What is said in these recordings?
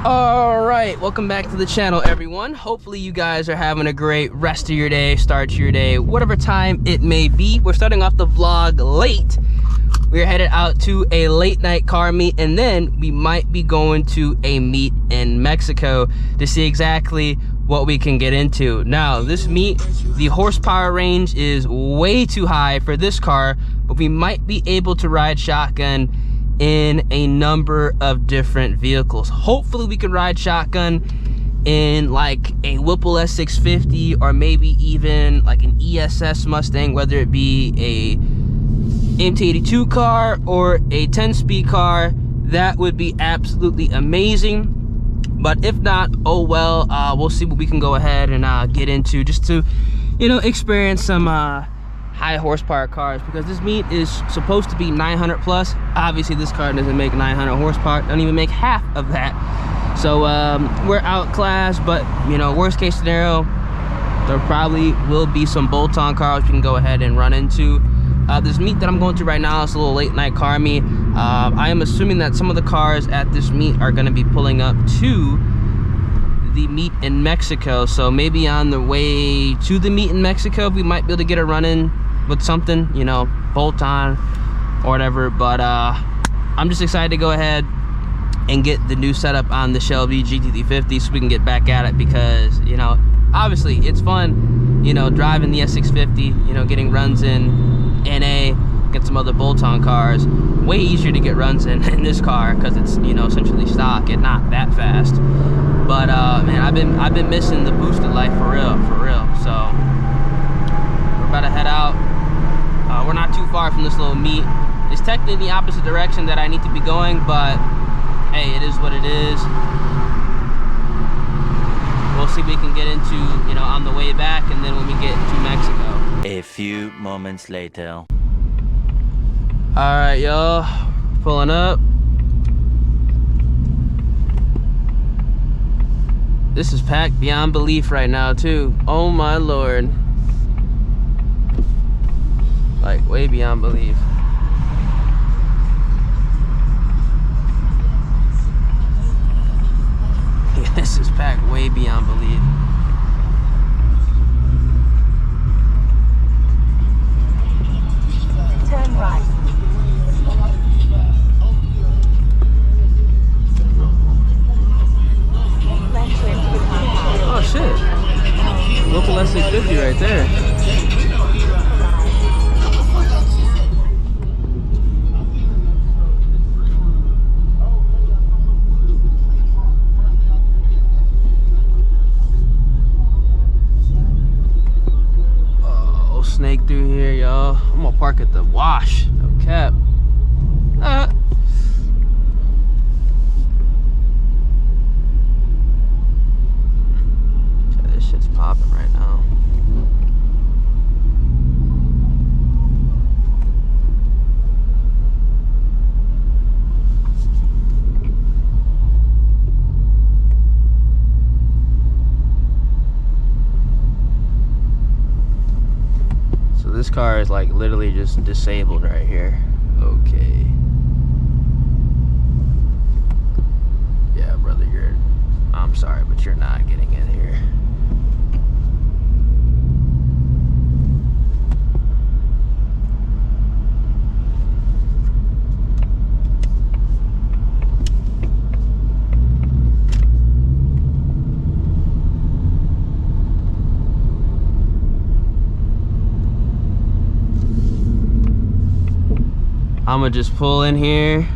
All right, welcome back to the channel, everyone. Hopefully you guys are having a great rest of your day, start to your day, whatever time it may be. We're starting off the vlog late. We're headed out to a late night car meet, and then we might be going to a meet in Mexico to see exactly what we can get into. Now, this meet, the horsepower range is way too high for this car, but we might be able to ride shotgun in a number of different vehicles. Hopefully we can ride shotgun in like a Whipple S650 or maybe even like an ESS Mustang, whether it be a MT82 car or a 10-speed car. That would be absolutely amazing. But if not, oh well, we'll see what we can go ahead and get into, just to, you know, experience some high horsepower cars, because this meet is supposed to be 900 plus. Obviously this car doesn't make 900 horsepower, don't even make half of that. So we're outclassed, but you know, worst case scenario, there probably will be some bolt-on cars we can go ahead and run into. This meet that I'm going to right now is a little late night car meet. I am assuming that some of the cars at this meet are going to be pulling up to the meet in Mexico, so maybe on the way to the meet in Mexico we might be able to get a run in with something, you know, bolt on or whatever. But I'm just excited to go ahead and get the new setup on the Shelby GT350 so we can get back at it, because, you know, obviously it's fun, you know, driving the S650, you know, getting runs in NA, get some other bolt-on cars. Way easier to get runs in this car because it's, you know, essentially stock and not that fast. But man, I've been missing the boosted life for real. So we're about to head out. We're not too far from this little meet. It's technically in the opposite direction that I need to be going, but hey, it is what it is. We'll see what we can get into, you know, on the way back, and then when we get to Mexico. A few moments later. All right, y'all, pulling up. This is packed beyond belief right now too. Oh my Lord. Like way beyond belief. Yeah, this is packed way beyond belief. Turn right. Oh shit. Whipple S650 right there. Oh, snake through here, y'all. I'm gonna park at the wash. No cap. Shit's popping right now. So this car is like literally just disabled right here. Okay. Yeah, brother, I'm sorry, but you're not getting in here. I'm gonna just pull in here.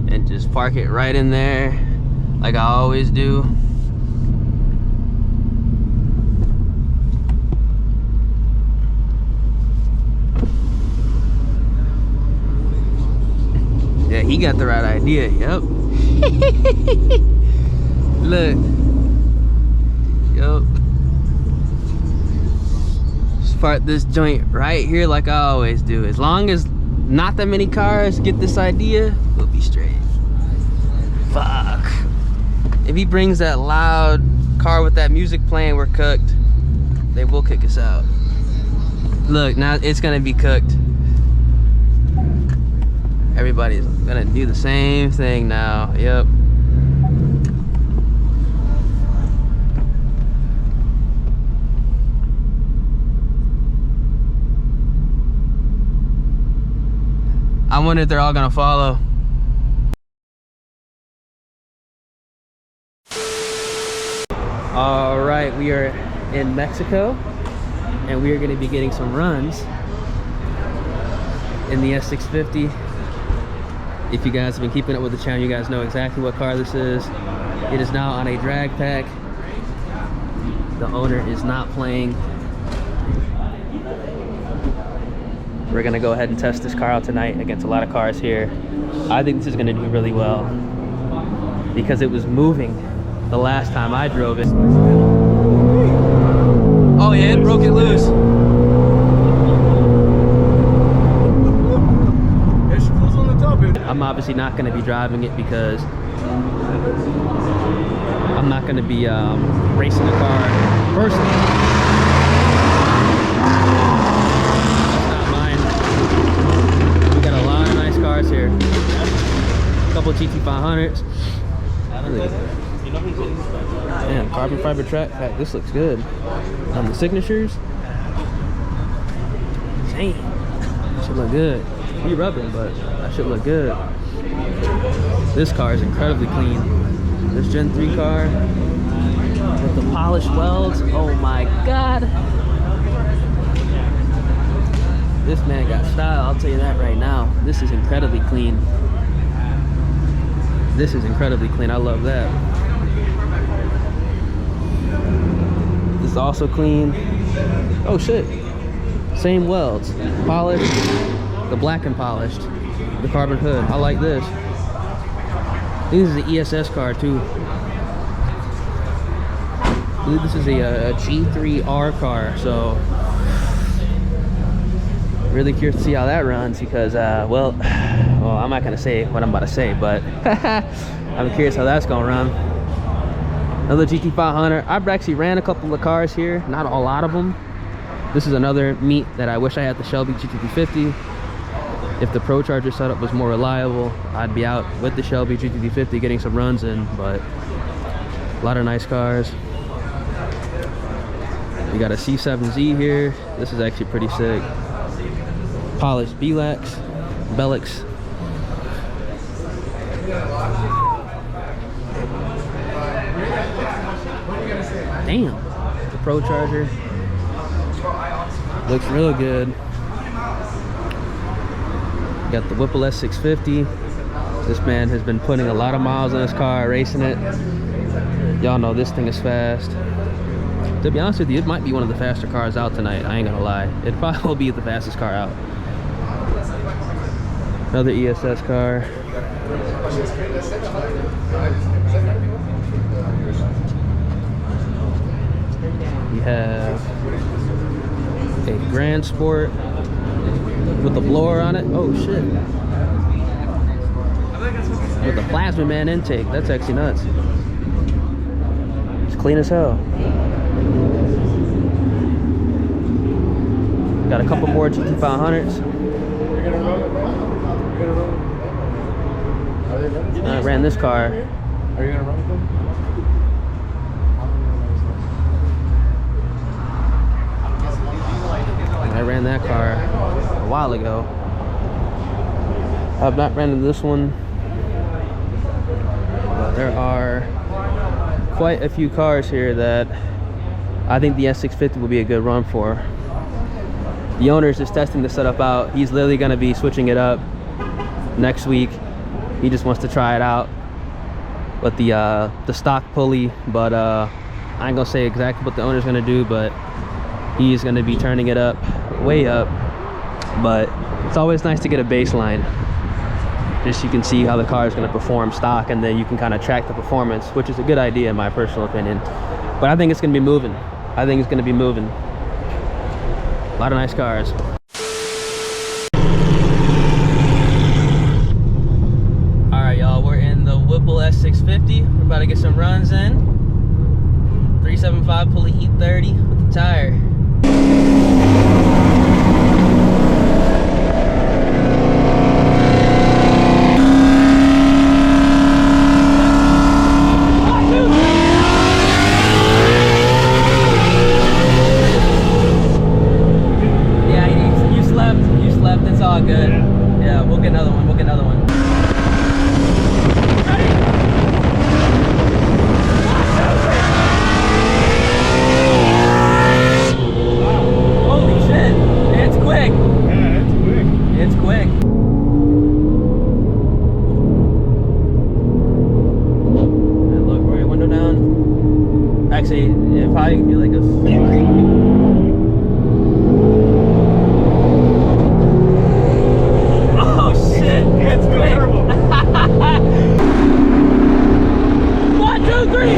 And just park it right in there like I always do. Yeah, he got the right idea, yep. Look. Yep. Park this joint right here like I always do. As long as not that many cars get this idea, we'll be straight. Fuck. If he brings that loud car with that music playing, we're cooked. They will kick us out. Look, now it's gonna be cooked. Everybody's gonna do the same thing now. Yep. I wonder if they're all gonna follow. All right, we are in Mexico, and we are gonna be getting some runs in the S650. If you guys have been keeping up with the channel, you guys know exactly what car this is. It is now on a drag pack. The owner is not playing. We're gonna go ahead and test this car out tonight against a lot of cars here. I think this is gonna do really well because it was moving the last time I drove it. Oh yeah, it broke it loose. I'm obviously not going to be driving it because I'm not going to be racing the car personally. It's not mine. We got a lot of nice cars here. A couple of GT500s. Man, carbon fiber track pack. This looks good. The signatures. Dang, should look good. Be rubbing, but that should look good. This car is incredibly clean. This Gen 3 car with the polished welds. Oh my God. This man got style, I'll tell you that right now. This is incredibly clean. This is incredibly clean. I love that. This is also clean. Oh shit. Same welds. Polished. The black and polished. The carbon hood. I like this. This is an ESS car too. I believe this is a G3R car, so really curious to see how that runs because well, I'm not gonna say what I'm about to say, but I'm curious how that's gonna run. Another GT500. I've actually ran a couple of cars here, not a lot of them. This is another meet that I wish I had the Shelby GT350. If the Pro Charger setup was more reliable, I'd be out with the Shelby GT350 getting some runs in, but a lot of nice cars. We got a C7Z here. This is actually pretty sick. Polished Belix. Damn, the Pro Charger. Looks real good. Got the Whipple S650. This man has been putting a lot of miles on his car, racing it. Y'all know this thing is fast. To be honest with you, it might be one of the faster cars out tonight. I ain't gonna lie. It probably will be the fastest car out. Another ESS car. We have a Grand Sport with the blower on it. Oh shit. With the plasma man intake. That's actually nuts. It's clean as hell. Got a couple more GT500s. I ran this car. Are you gonna run with them? I ran that car a while ago. I've not ran into this one. But there are quite a few cars here that I think the S650 will be a good run for. The owner is just testing the setup out. He's literally going to be switching it up next week. He just wants to try it out with the stock pulley, but I ain't gonna say exactly what the owner's gonna do, but he's gonna be turning it up, way up. But it's always nice to get a baseline, just so you can see how the car is gonna perform stock, and then you can kind of track the performance, which is a good idea in my personal opinion. But I think it's gonna be moving. I think it's gonna be moving. A lot of nice cars. Whipple S650. We're about to get some runs in. 375 pulley E30 with the tire. all good. Yeah, we'll get another one. We'll get another one. Holy shit! It's quick. Yeah, it's quick. It's quick. And look, roll your window down. Actually, it probably be like a. Oh shit! It's quick. 1, 2, 3.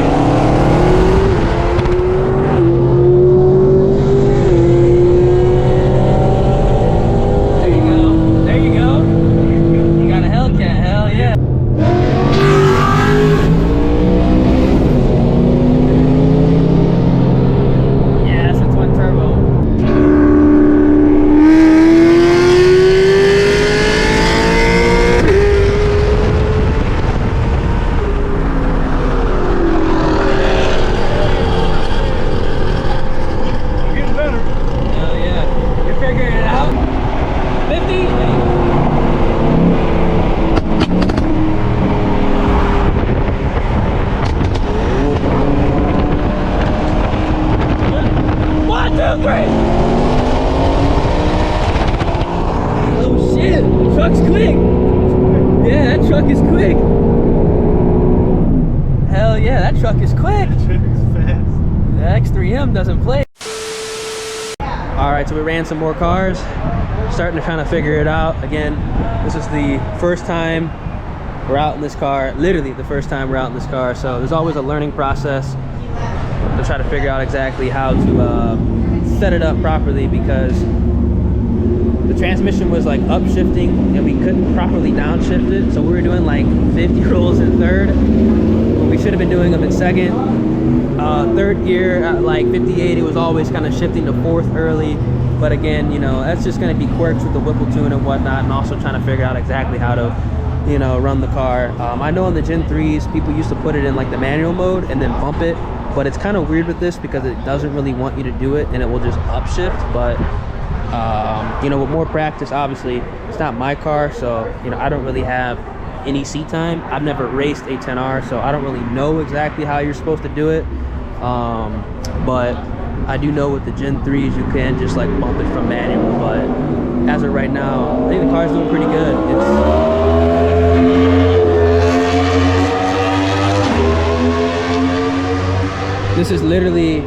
Oh shit, the truck's quick. Yeah, that truck is quick. Hell yeah, that truck is quick. The X3M doesn't play. Alright, so we ran some more cars. Starting to kind of figure it out. Again, this is the first time we're out in this car. Literally the first time we're out in this car. So there's always a learning process to try to figure out exactly how to set it up properly, because the transmission was like upshifting and we couldn't properly downshift it. So we were doing like 50 rolls in third when we should have been doing them in second. Third gear at like 58, it was always kind of shifting to fourth early. But again, you know, that's just going to be quirks with the Whipple tune and whatnot, and also trying to figure out exactly how to, you know, run the car. I know in the Gen 3s, people used to put it in like the manual mode and then bump it. But it's kind of weird with this because it doesn't really want you to do it, and it will just upshift. But you know, with more practice, obviously it's not my car, so you know, I don't really have any seat time. I've never raced a 10R, so I don't really know exactly how you're supposed to do it. But I do know with the Gen 3s you can just like bump it from manual. But as of right now, I think the car's doing pretty good. This is literally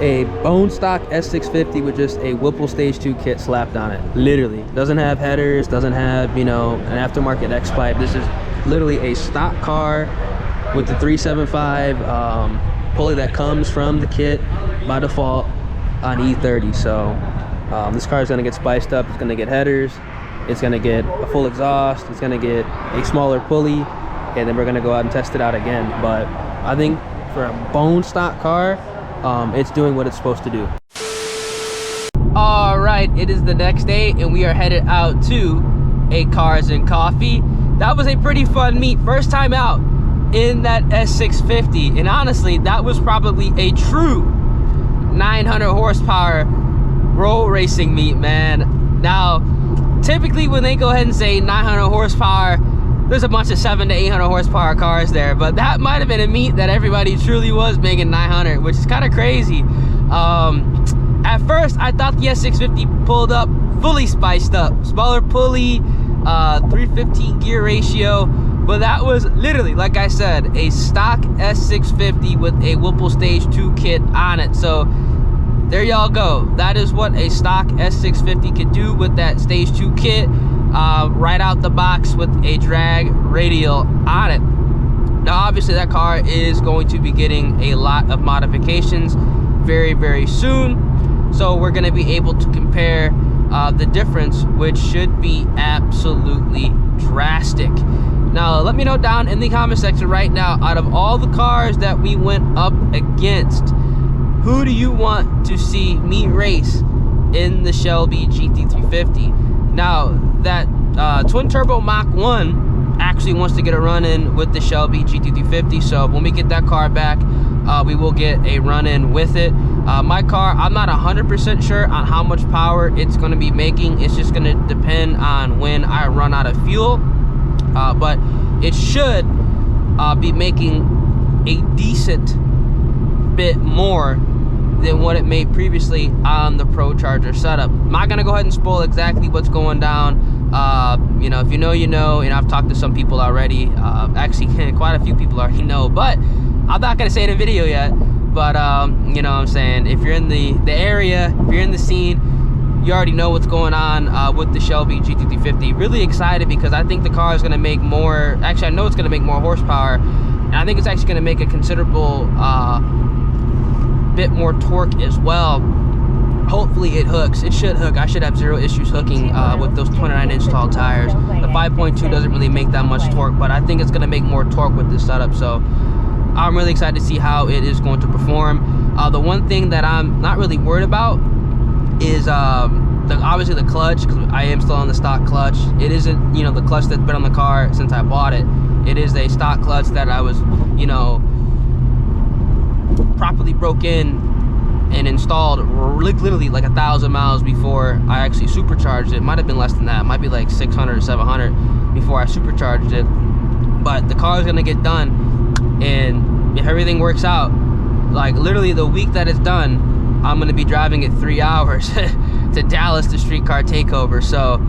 a bone stock S650 with just a Whipple Stage 2 kit slapped on it. Literally. Doesn't have headers, doesn't have, you know, an aftermarket X-pipe. This is literally a stock car with the 375 pulley that comes from the kit by default on E30. So this car is going to get spiced up. It's going to get headers. It's going to get a full exhaust. It's going to get a smaller pulley. And then we're going to go out and test it out again. But I think for a bone stock car, it's doing what it's supposed to do. All right, it is the next day and we are headed out to a Cars and Coffee. That was a pretty fun meet. First time out in that S650, and honestly, that was probably a true 900 horsepower road racing meet, man. Now, typically when they go ahead and say 900 horsepower, there's a bunch of 700 to 800 horsepower cars there, but that might have been a meet that everybody truly was making 900, which is kind of crazy. At first, I thought the S650 pulled up fully spiced up, smaller pulley, 315 gear ratio, but that was literally, like I said, a stock S650 with a Whipple Stage 2 kit on it. So there y'all go. That is what a stock S650 could do with that Stage 2 kit. Right out the box with a drag radial on it. Now obviously that car is going to be getting a lot of modifications very, very soon, so we're going to be able to compare the difference, which should be absolutely drastic. Now let me know down in the comment section right now, out of all the cars that we went up against, who do you want to see me race in the Shelby GT350? Now that twin turbo Mach 1 actually wants to get a run in with the Shelby GT350, so when we get that car back, we will get a run in with it. My car, I'm not 100% sure on how much power it's going to be making. It's just going to depend on when I run out of fuel, but it should be making a decent bit more than what it made previously on the ProCharger setup. I'm not gonna go ahead and spoil exactly what's going down. You know, if you know, you know, and I've talked to some people already. Actually, quite a few people already know, but I'm not gonna say it in video yet. But you know what I'm saying, if you're in the area, if you're in the scene, you already know what's going on with the Shelby GT350. Really excited because I think the car is gonna make more, actually I know it's gonna make more horsepower, and I think it's actually gonna make a considerable bit more torque as well. Hopefully it hooks. It should hook. I should have zero issues hooking with those 29-inch tall tires. The 5.2 doesn't really make that much torque, but I think it's gonna make more torque with this setup. So I'm really excited to see how it is going to perform. The one thing that I'm not really worried about is obviously the clutch, because I am still on the stock clutch. It isn't, you know, the clutch that's been on the car since I bought it. It is a stock clutch that I was, you know, properly broke in and installed literally like 1,000 miles before I actually supercharged it. Might have been less than that. It might be like 600 or 700 before I supercharged it. But the car is gonna get done, and if everything works out, like literally the week that it's done, I'm gonna be driving it 3 hours to Dallas to streetcar takeover. So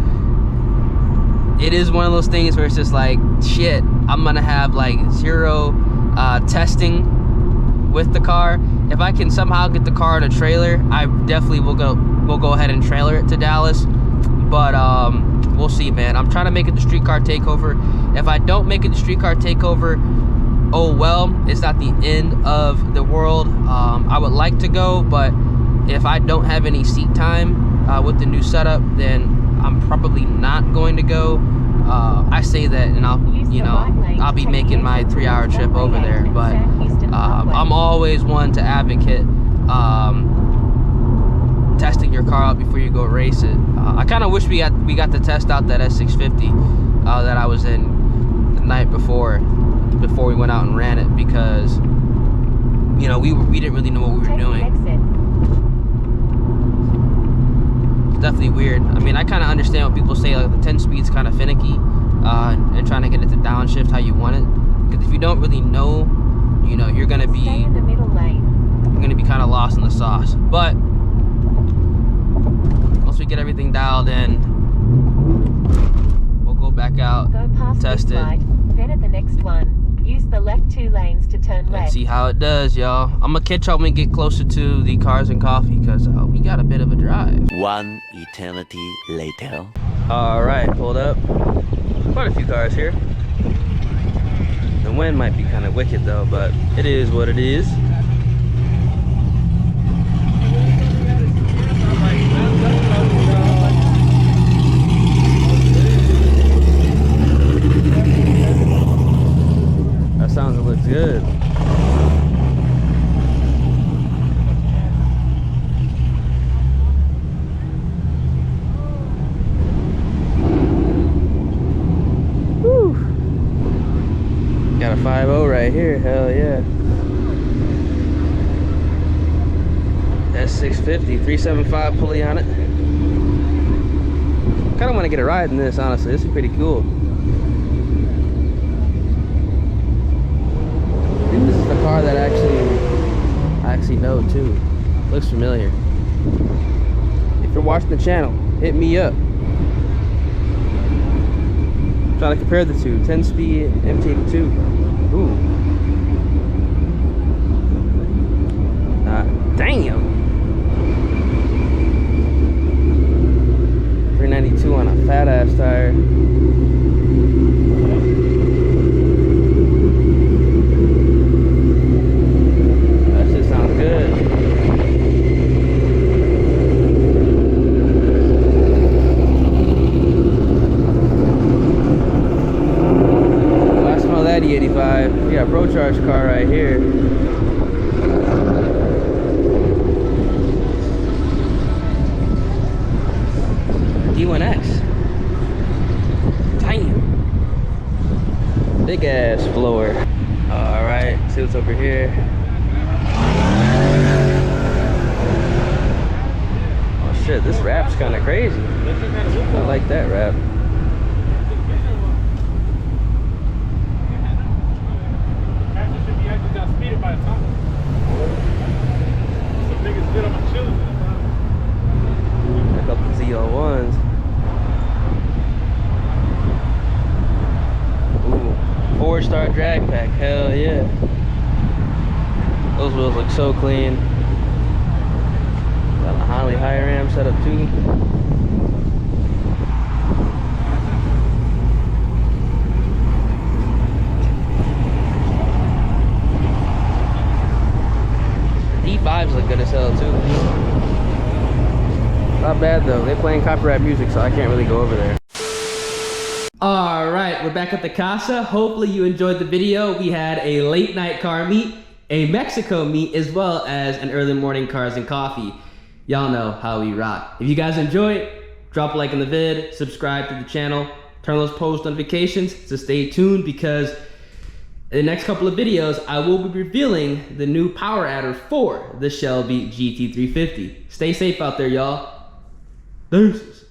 it is one of those things where it's just like, shit, I'm gonna have like zero testing with the car. If I can somehow get the car in a trailer, I definitely will go ahead and trailer it to Dallas. But we'll see, man. I'm trying to make it the streetcar takeover. If I don't make it the streetcar takeover, oh well, it's not the end of the world. I would like to go, but if I don't have any seat time with the new setup, then I'm probably not going to go. I say that, and I'll be making my 3-hour trip over there. But I'm always one to advocate testing your car out before you go race it. I kind of wish we got to test out that S650 that I was in the night before we went out and ran it, because you know we didn't really know what we were doing. It's definitely weird. I mean, I kind of understand what people say, like the 10 speed's kind of finicky, and trying to get it to downshift how you want it. Because if you don't really know, you know, you're gonna be in the middle lane. You're gonna be kind of lost in the sauce. But once we get everything dialed in, we'll go back out, Go past test this it, light, then at the next one, use the left 2 lanes to turn and left. see how it does, y'all. I'm gonna catch y'all when we get closer to the Cars and Coffee, because we got a bit of a drive. One eternity later. All right, pulled up. Quite a few cars here. The wind might be kind of wicked though, but it is what it is. That sounds looks good. Got a 5.0 right here, hell yeah. S650, 375 pulley on it. Kinda wanna get a ride in this, honestly. This is pretty cool. I think this is the car that I actually know too. Looks familiar. If you're watching the channel, hit me up. Trying to compare the two, 10 speed MT2. Ooh. Damn. 392 on a fat ass tire. That shit sounds good. That E85. We got a ProCharged car right here. D1X. Damn. Big ass blower. Alright, see what's over here. Oh shit, this wrap's kind of crazy. I like that wrap. Check out the ZL1s. Ooh, 4-star drag pack, hell yeah. Those wheels look so clean. Got a Holly high ram setup too. D5s look good as hell too. Not bad though. They're playing copyright music, so I can't really go over there. All right, we're back at the casa. Hopefully you enjoyed the video. We had a late night car meet, a Mexico meet, as well as an early morning cars and coffee. Y'all know how we rock. If you guys enjoyed, drop a like in the vid, subscribe to the channel, turn those post notifications, so stay tuned because in the next couple of videos, I will be revealing the new power adder for the Shelby GT350. Stay safe out there, y'all. Deuces.